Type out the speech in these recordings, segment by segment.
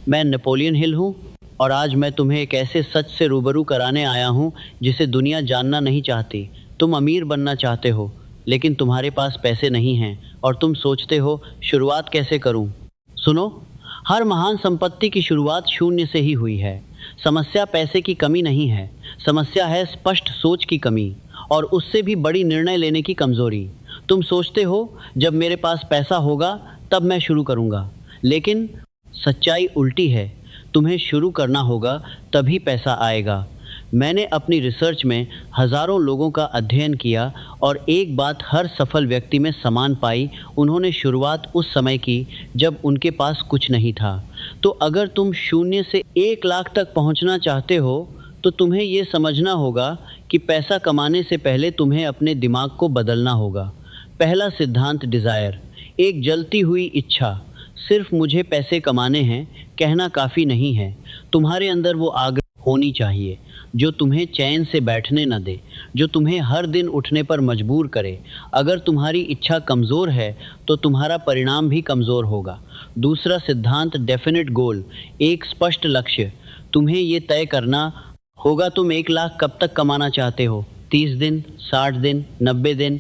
मैं Napoleon Hill हूँ और आज मैं तुम्हें एक ऐसे सच से रूबरू कराने आया हूँ जिसे दुनिया जानना नहीं चाहती। तुम अमीर बनना चाहते हो, लेकिन तुम्हारे पास पैसे नहीं हैं और तुम सोचते हो शुरुआत कैसे करूँ। सुनो, हर महान संपत्ति की शुरुआत शून्य से ही हुई है। समस्या पैसे की कमी नहीं है, समस्या है स्पष्ट सोच की कमी और उससे भी बड़ी निर्णय लेने की कमजोरी। तुम सोचते हो जब मेरे पास पैसा होगा तब मैं शुरू करूंगा, लेकिन सच्चाई उल्टी है। तुम्हें शुरू करना होगा तभी पैसा आएगा। मैंने अपनी रिसर्च में हज़ारों लोगों का अध्ययन किया और एक बात हर सफल व्यक्ति में समान पाई। उन्होंने शुरुआत उस समय की जब उनके पास कुछ नहीं था। तो अगर तुम शून्य से 1 लाख तक पहुंचना चाहते हो तो तुम्हें ये समझना होगा कि पैसा कमाने से पहले तुम्हें अपने दिमाग को बदलना होगा। पहला सिद्धांत डिज़ायर, एक जलती हुई इच्छा। सिर्फ मुझे पैसे कमाने हैं कहना काफ़ी नहीं है। तुम्हारे अंदर वो आग होनी चाहिए जो तुम्हें चैन से बैठने न दे, जो तुम्हें हर दिन उठने पर मजबूर करे। अगर तुम्हारी इच्छा कमज़ोर है तो तुम्हारा परिणाम भी कमज़ोर होगा। दूसरा सिद्धांत डेफिनेट गोल, एक स्पष्ट लक्ष्य। तुम्हें ये तय करना होगा तुम 1 लाख कब तक कमाना चाहते हो, 30 दिन, 60 दिन, 90 दिन।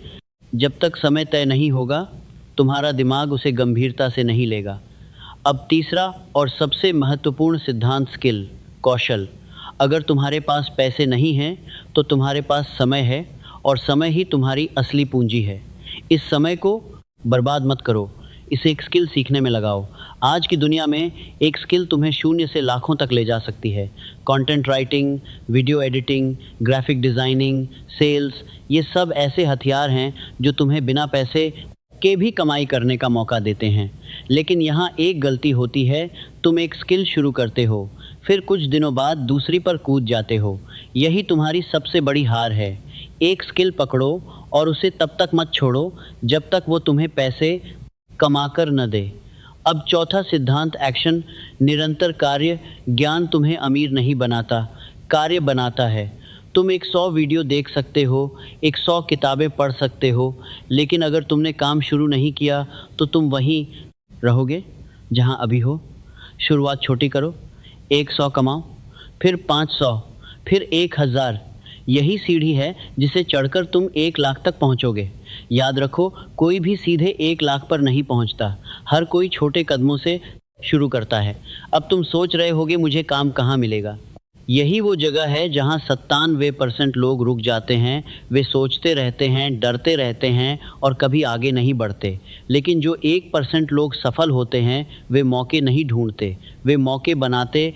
जब तक समय तय नहीं होगा तुम्हारा दिमाग उसे गंभीरता से नहीं लेगा। अब तीसरा और सबसे महत्वपूर्ण सिद्धांत स्किल, कौशल। अगर तुम्हारे पास पैसे नहीं हैं तो तुम्हारे पास समय है और समय ही तुम्हारी असली पूंजी है। इस समय को बर्बाद मत करो, इसे एक स्किल सीखने में लगाओ। आज की दुनिया में एक स्किल तुम्हें शून्य से लाखों तक ले जा सकती है। Content writing, video editing, graphic designing, sales, ये सब ऐसे हथियार हैं जो तुम्हें बिना पैसे के भी कमाई करने का मौका देते हैं। लेकिन यहाँ एक गलती होती है, तुम एक स्किल शुरू करते हो, फिर कुछ दिनों बाद दूसरी पर कूद जाते हो। यही तुम्हारी सबसे बड़ी हार है। एक स्किल पकड़ो और उसे तब तक मत छोड़ो जब तक वो तुम्हें पैसे कमाकर न दे। अब चौथा सिद्धांत एक्शन, निरंतर कार्य। ज्ञान तुम्हें अमीर नहीं बनाता, कार्य बनाता है। तुम एक 100 वीडियो देख सकते हो, एक 100 किताबें पढ़ सकते हो, लेकिन अगर तुमने काम शुरू नहीं किया तो तुम वहीं रहोगे जहां अभी हो। शुरुआत छोटी करो, 100 कमाओ, फिर 500, फिर 1000। यही सीढ़ी है जिसे चढ़कर तुम 1 लाख तक पहुंचोगे। याद रखो, कोई भी सीधे 1 लाख पर नहीं पहुंचता, हर कोई छोटे कदमों से शुरू करता है। अब तुम सोच रहे होगे मुझे काम कहाँ मिलेगा। यही वो जगह है जहां 97% लोग रुक जाते हैं। वे सोचते रहते हैं, डरते रहते हैं और कभी आगे नहीं बढ़ते। लेकिन जो 1% लोग सफल होते हैं वे मौके नहीं ढूंढते, वे मौके बनाते।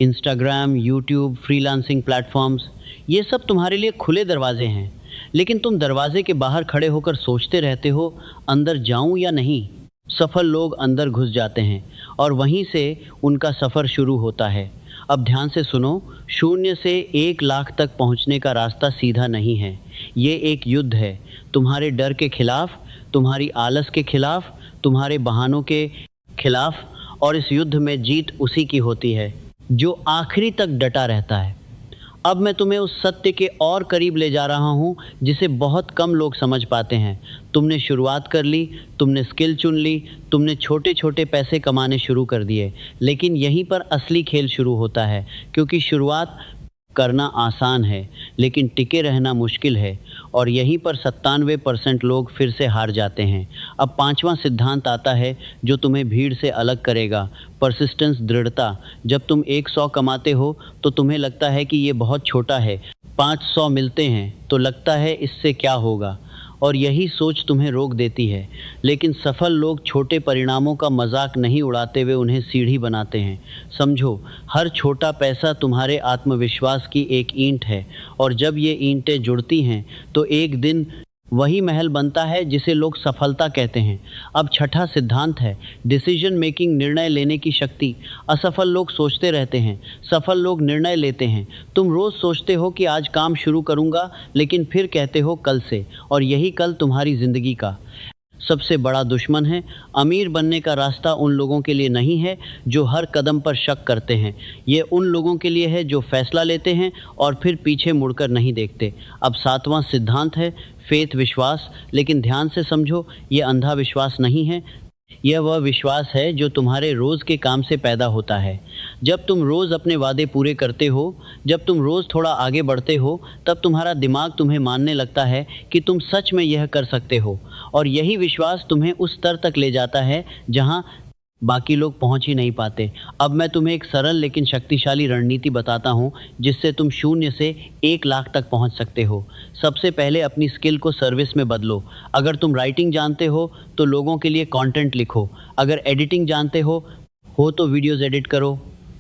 इंस्टाग्राम, यूट्यूब, फ्रीलांसिंग प्लेटफॉर्म्स, ये सब तुम्हारे लिए खुले दरवाजे हैं, लेकिन तुम दरवाजे के बाहर खड़े होकर सोचते रहते हो अंदर जाऊं या नहीं। सफल लोग अंदर घुस जाते हैं और वहीं से उनका सफ़र शुरू होता है। अब ध्यान से सुनो, शून्य से 1 लाख तक पहुंचने का रास्ता सीधा नहीं है। ये एक युद्ध है, तुम्हारे डर के खिलाफ, तुम्हारी आलस के खिलाफ, तुम्हारे बहानों के खिलाफ। और इस युद्ध में जीत उसी की होती है जो आखिरी तक डटा रहता है। अब मैं तुम्हें उस सत्य के और करीब ले जा रहा हूँ जिसे बहुत कम लोग समझ पाते हैं। तुमने शुरुआत कर ली, तुमने स्किल चुन ली, तुमने छोटे छोटे पैसे कमाने शुरू कर दिए, लेकिन यहीं पर असली खेल शुरू होता है। क्योंकि शुरुआत करना आसान है लेकिन टिके रहना मुश्किल है, और यहीं पर 97% लोग फिर से हार जाते हैं। अब पांचवा सिद्धांत आता है जो तुम्हें भीड़ से अलग करेगा, परसिस्टेंस, दृढ़ता। जब तुम 100 कमाते हो तो तुम्हें लगता है कि ये बहुत छोटा है, 500 मिलते हैं तो लगता है इससे क्या होगा, और यही सोच तुम्हें रोक देती है। लेकिन सफल लोग छोटे परिणामों का मजाक नहीं उड़ाते, वे उन्हें सीढ़ी बनाते हैं। समझो, हर छोटा पैसा तुम्हारे आत्मविश्वास की एक ईंट है, और जब ये ईंटें जुड़ती हैं तो एक दिन वही महल बनता है जिसे लोग सफलता कहते हैं। अब छठा सिद्धांत है डिसीजन मेकिंग, निर्णय लेने की शक्ति। असफल लोग सोचते रहते हैं, सफल लोग निर्णय लेते हैं। तुम रोज़ सोचते हो कि आज काम शुरू करूंगा, लेकिन फिर कहते हो कल से, और यही कल तुम्हारी ज़िंदगी का सबसे बड़ा दुश्मन है। अमीर बनने का रास्ता उन लोगों के लिए नहीं है जो हर कदम पर शक करते हैं, ये उन लोगों के लिए है जो फैसला लेते हैं और फिर पीछे मुड़कर नहीं देखते। अब सातवां सिद्धांत है फेथ, विश्वास। लेकिन ध्यान से समझो, ये अंधा विश्वास नहीं है, यह वह विश्वास है जो तुम्हारे रोज के काम से पैदा होता है। जब तुम रोज अपने वादे पूरे करते हो, जब तुम रोज थोड़ा आगे बढ़ते हो, तब तुम्हारा दिमाग तुम्हें मानने लगता है कि तुम सच में यह कर सकते हो। और यही विश्वास तुम्हें उस स्तर तक ले जाता है जहां बाकी लोग पहुंच ही नहीं पाते। अब मैं तुम्हें एक सरल लेकिन शक्तिशाली रणनीति बताता हूं जिससे तुम शून्य से 1 लाख तक पहुंच सकते हो। सबसे पहले अपनी स्किल को सर्विस में बदलो। अगर तुम राइटिंग जानते हो तो लोगों के लिए कंटेंट लिखो। अगर एडिटिंग जानते हो तो वीडियोस एडिट करो।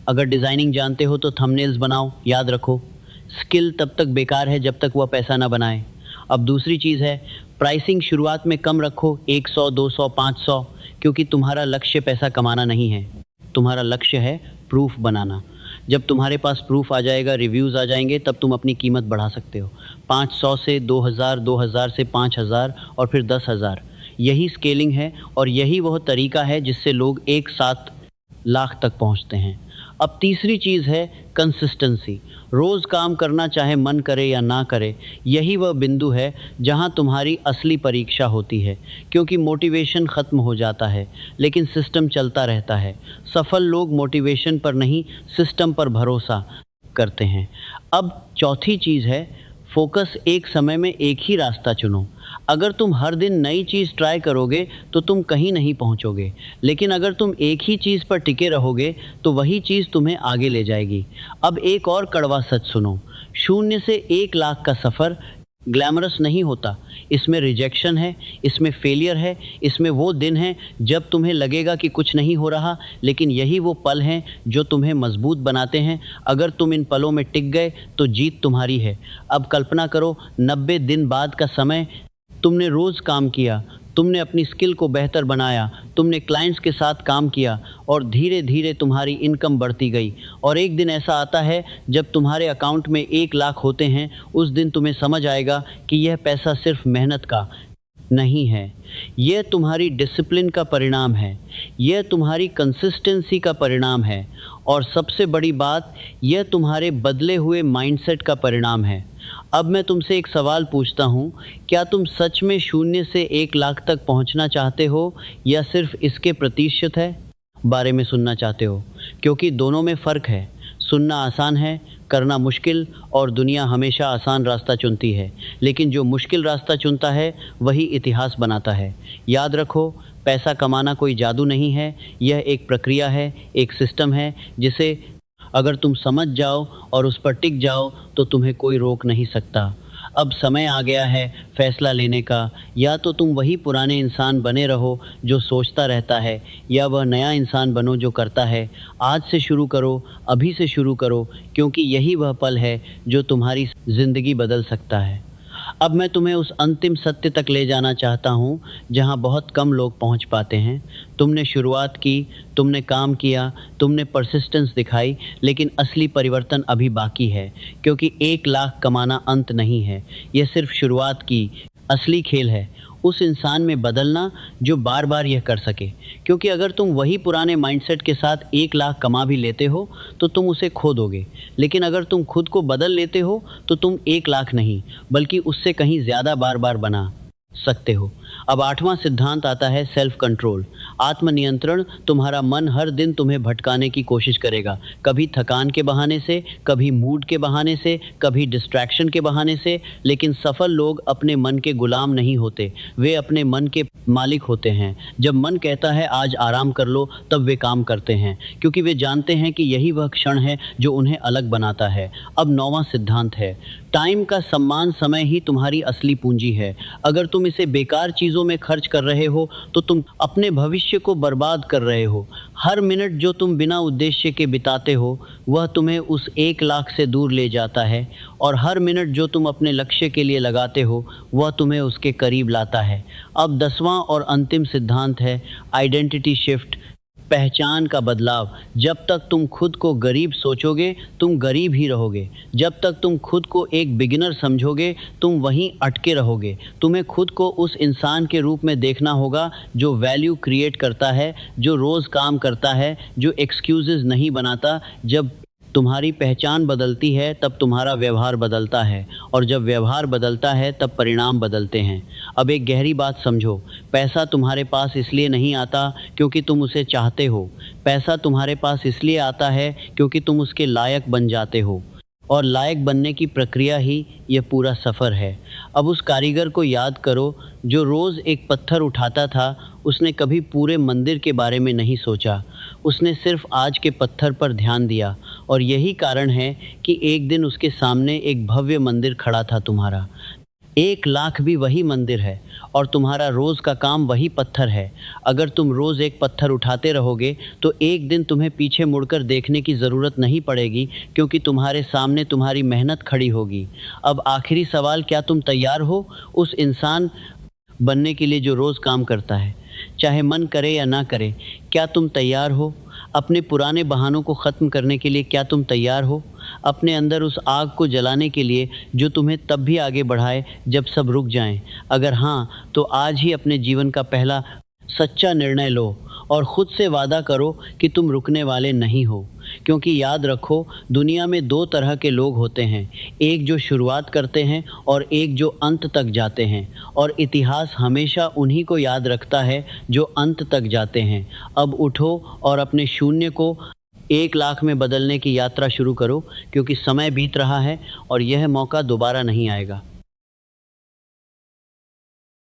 अगर डिज़ाइनिंग जानते हो तो थंबनेल्स बनाओ। याद रखो, स्किल तब तक बेकार है जब तक वह पैसा ना बनाए। अब दूसरी चीज़ है, प्राइसिंग शुरुआत में कम रखो, 100, 200, 500, क्योंकि तुम्हारा लक्ष्य पैसा कमाना नहीं है, तुम्हारा लक्ष्य है प्रूफ बनाना। जब तुम्हारे पास प्रूफ आ जाएगा, रिव्यूज़ आ जाएंगे, तब तुम अपनी कीमत बढ़ा सकते हो। 500 से 2000, 2000 से 5000 और फिर 10,000। यही स्केलिंग है और यही वह तरीका है जिससे लोग एक साथ लाख तक पहुंचते हैं। अब तीसरी चीज़ है कंसिस्टेंसी। रोज़ काम करना, चाहे मन करे या ना करे। यही वह बिंदु है जहां तुम्हारी असली परीक्षा होती है, क्योंकि मोटिवेशन ख़त्म हो जाता है लेकिन सिस्टम चलता रहता है। सफल लोग मोटिवेशन पर नहीं, सिस्टम पर भरोसा करते हैं। अब चौथी चीज़ है फोकस। एक समय में एक ही रास्ता चुनो। अगर तुम हर दिन नई चीज़ ट्राई करोगे तो तुम कहीं नहीं पहुंचोगे, लेकिन अगर तुम एक ही चीज़ पर टिके रहोगे तो वही चीज़ तुम्हें आगे ले जाएगी। अब एक और कड़वा सच सुनो, शून्य से 1 लाख का सफ़र ग्लैमरस नहीं होता। इसमें रिजेक्शन है, इसमें फेलियर है, इसमें वो दिन हैं जब तुम्हें लगेगा कि कुछ नहीं हो रहा, लेकिन यही वो पल हैं जो तुम्हें मजबूत बनाते हैं। अगर तुम इन पलों में टिक गए तो जीत तुम्हारी है। अब कल्पना करो, 90 दिन बाद का समय। तुमने रोज़ काम किया, तुमने अपनी स्किल को बेहतर बनाया, तुमने क्लाइंट्स के साथ काम किया और धीरे धीरे तुम्हारी इनकम बढ़ती गई। और एक दिन ऐसा आता है जब तुम्हारे अकाउंट में 1 लाख होते हैं। उस दिन तुम्हें समझ आएगा कि यह पैसा सिर्फ मेहनत का नहीं है, यह तुम्हारी डिसिप्लिन का परिणाम है, यह तुम्हारी कंसिस्टेंसी का परिणाम है, और सबसे बड़ी बात, यह तुम्हारे बदले हुए माइंडसेट का परिणाम है। अब मैं तुमसे एक सवाल पूछता हूँ, क्या तुम सच में शून्य से 1 लाख तक पहुँचना चाहते हो या सिर्फ इसके प्रतिशत है बारे में सुनना चाहते हो? क्योंकि दोनों में फ़र्क है। सुनना आसान है, करना मुश्किल, और दुनिया हमेशा आसान रास्ता चुनती है, लेकिन जो मुश्किल रास्ता चुनता है वही इतिहास बनाता है। याद रखो, पैसा कमाना कोई जादू नहीं है, यह एक प्रक्रिया है, एक सिस्टम है जिसे अगर तुम समझ जाओ और उस पर टिक जाओ तो तुम्हें कोई रोक नहीं सकता। अब समय आ गया है फैसला लेने का। या तो तुम वही पुराने इंसान बने रहो जो सोचता रहता है, या वह नया इंसान बनो जो करता है। आज से शुरू करो, अभी से शुरू करो, क्योंकि यही वह पल है जो तुम्हारी ज़िंदगी बदल सकता है। अब मैं तुम्हें उस अंतिम सत्य तक ले जाना चाहता हूँ जहाँ बहुत कम लोग पहुँच पाते हैं। तुमने शुरुआत की, तुमने काम किया, तुमने परसिस्टेंस दिखाई, लेकिन असली परिवर्तन अभी बाकी है, क्योंकि 1 लाख कमाना अंत नहीं है, यह सिर्फ शुरुआत की असली खेल है। उस इंसान में बदलना जो बार बार यह कर सके, क्योंकि अगर तुम वही पुराने माइंडसेट के साथ 1 लाख कमा भी लेते हो तो तुम उसे खो दोगे, लेकिन अगर तुम खुद को बदल लेते हो तो तुम 1 लाख नहीं बल्कि उससे कहीं ज़्यादा बार बार बना सकते हो। अब 8वां सिद्धांत आता है सेल्फ कंट्रोल, आत्मनियंत्रण। तुम्हारा मन हर दिन तुम्हें भटकाने की कोशिश करेगा, कभी थकान के बहाने से, कभी मूड के बहाने से, कभी डिस्ट्रैक्शन के बहाने से, लेकिन सफल लोग अपने मन के गुलाम नहीं होते, वे अपने मन के मालिक होते हैं। जब मन कहता है आज आराम कर लो, तब वे काम करते हैं, क्योंकि वे जानते हैं कि यही वह क्षण है जो उन्हें अलग बनाता है। अब 9वां सिद्धांत है टाइम का सम्मान। समय ही तुम्हारी असली पूंजी है। अगर तुम इसे बेकार चीज़ों में खर्च कर रहे हो तो तुम अपने भविष्य को बर्बाद कर रहे हो। हर मिनट जो तुम बिना उद्देश्य के बिताते हो वह तुम्हें उस 1 लाख से दूर ले जाता है, और हर मिनट जो तुम अपने लक्ष्य के लिए लगाते हो वह तुम्हें उसके करीब लाता है। अब 10वां और अंतिम सिद्धांत है आइडेंटिटी शिफ्ट, पहचान का बदलाव। जब तक तुम खुद को गरीब सोचोगे तुम गरीब ही रहोगे। जब तक तुम खुद को एक बिगिनर समझोगे तुम वहीं अटके रहोगे। तुम्हें खुद को उस इंसान के रूप में देखना होगा जो वैल्यू क्रिएट करता है, जो रोज़ काम करता है, जो एक्सक्यूज़ेस नहीं बनाता जब तुम्हारी पहचान बदलती है तब तुम्हारा व्यवहार बदलता है, और जब व्यवहार बदलता है तब परिणाम बदलते हैं। अब एक गहरी बात समझो, पैसा तुम्हारे पास इसलिए नहीं आता क्योंकि तुम उसे चाहते हो। पैसा तुम्हारे पास इसलिए आता है क्योंकि तुम उसके लायक बन जाते हो, और लायक बनने की प्रक्रिया ही यह पूरा सफ़र है। अब उस कारीगर को याद करो जो रोज़ एक पत्थर उठाता था। उसने कभी पूरे मंदिर के बारे में नहीं सोचा, उसने सिर्फ आज के पत्थर पर ध्यान दिया। और यही कारण है कि एक दिन उसके सामने एक भव्य मंदिर खड़ा था तुम्हारा। 1 लाख भी वही मंदिर है, और तुम्हारा रोज़ का काम वही पत्थर है। अगर तुम रोज़ एक पत्थर उठाते रहोगे तो एक दिन तुम्हें पीछे मुड़कर देखने की ज़रूरत नहीं पड़ेगी, क्योंकि तुम्हारे सामने तुम्हारी मेहनत खड़ी होगी। अब आखिरी सवाल, क्या तुम तैयार हो उस इंसान बनने के लिए जो रोज़ काम करता है, चाहे मन करे या ना करे? क्या तुम तैयार हो अपने पुराने बहानों को ख़त्म करने के लिए? क्या तुम तैयार हो अपने अंदर उस आग को जलाने के लिए जो तुम्हें तब भी आगे बढ़ाए जब सब रुक जाएं? अगर हाँ, तो आज ही अपने जीवन का पहला सच्चा निर्णय लो और ख़ुद से वादा करो कि तुम रुकने वाले नहीं हो। क्योंकि याद रखो, दुनिया में 2 तरह के लोग होते हैं, एक जो शुरुआत करते हैं और एक जो अंत तक जाते हैं। और इतिहास हमेशा उन्हीं को याद रखता है जो अंत तक जाते हैं। अब उठो और अपने शून्य को 1 लाख में बदलने की यात्रा शुरू करो, क्योंकि समय बीत रहा है और यह मौका दोबारा नहीं आएगा।